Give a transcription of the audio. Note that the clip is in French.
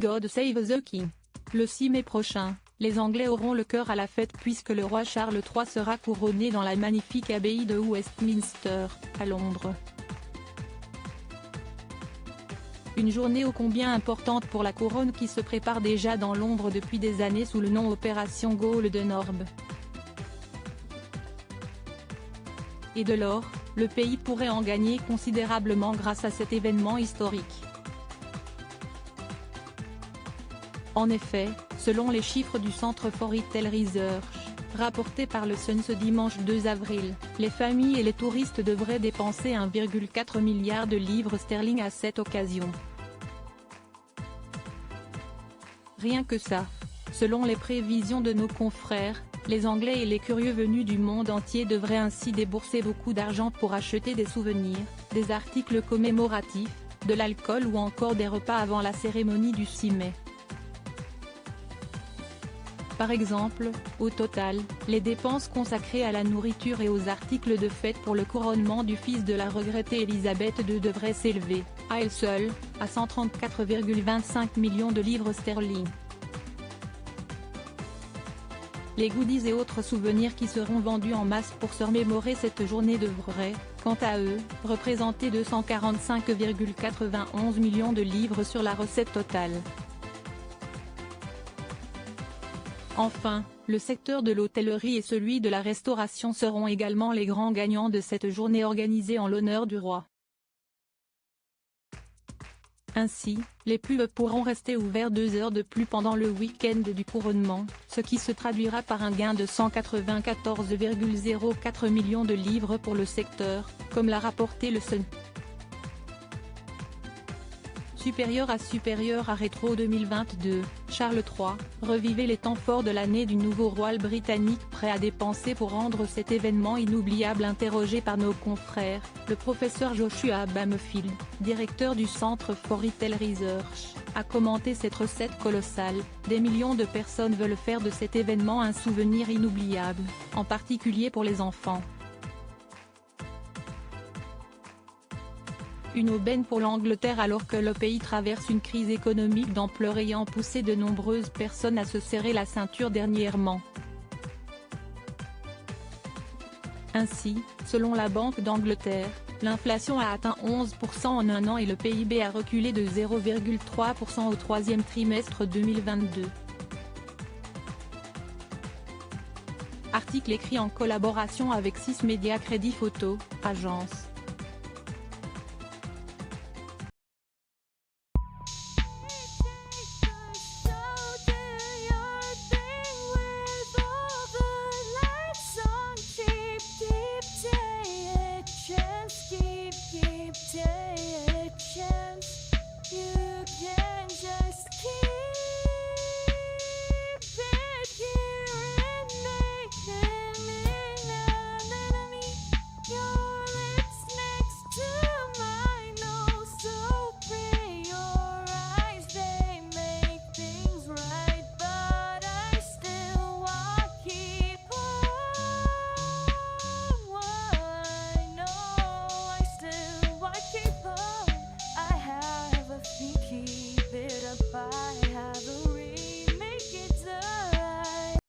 God Save the King. Le 6 mai prochain, les Anglais auront le cœur à la fête puisque le roi Charles III sera couronné dans la magnifique abbaye de Westminster, à Londres. Une journée ô combien importante pour la couronne qui se prépare déjà dans l'ombre depuis des années sous le nom Opération Golden Orb. Et de l'or, le pays pourrait en gagner considérablement grâce à cet événement historique. En effet, selon les chiffres du centre For Retail Research, rapportés par le Sun ce dimanche 2 avril, les familles et les touristes devraient dépenser 1,4 milliard de livres sterling à cette occasion. Rien que ça. Selon les prévisions de nos confrères, les Anglais et les curieux venus du monde entier devraient ainsi débourser beaucoup d'argent pour acheter des souvenirs, des articles commémoratifs, de l'alcool ou encore des repas avant la cérémonie du 6 mai. Par exemple, au total, les dépenses consacrées à la nourriture et aux articles de fête pour le couronnement du fils de la regrettée Elisabeth II devraient s'élever, à elles seules, à 134,25 millions de livres sterling. Les goodies et autres souvenirs qui seront vendus en masse pour se remémorer cette journée devraient, quant à eux, représenter 245,91 millions de livres sur la recette totale. Enfin, le secteur de l'hôtellerie et celui de la restauration seront également les grands gagnants de cette journée organisée en l'honneur du roi. Ainsi, les pubs pourront rester ouverts 2 heures de plus pendant le week-end du couronnement, ce qui se traduira par un gain de 194,04 millions de livres pour le secteur, comme l'a rapporté le Sun. Supérieur à Rétro 2022, Charles III, revivez les temps forts de l'année du nouveau roi britannique prêt à dépenser pour rendre cet événement inoubliable. Interrogé par nos confrères, le professeur Joshua Bamefield, directeur du centre For Retail Research, a commenté cette recette colossale. Des millions de personnes veulent faire de cet événement un souvenir inoubliable, en particulier pour les enfants. Une aubaine pour l'Angleterre alors que le pays traverse une crise économique d'ampleur ayant poussé de nombreuses personnes à se serrer la ceinture dernièrement. Ainsi, selon la Banque d'Angleterre, l'inflation a atteint 11% en un an et le PIB a reculé de 0,3% au troisième trimestre 2022. Article écrit en collaboration avec 6 Médias Crédit Photo, agence.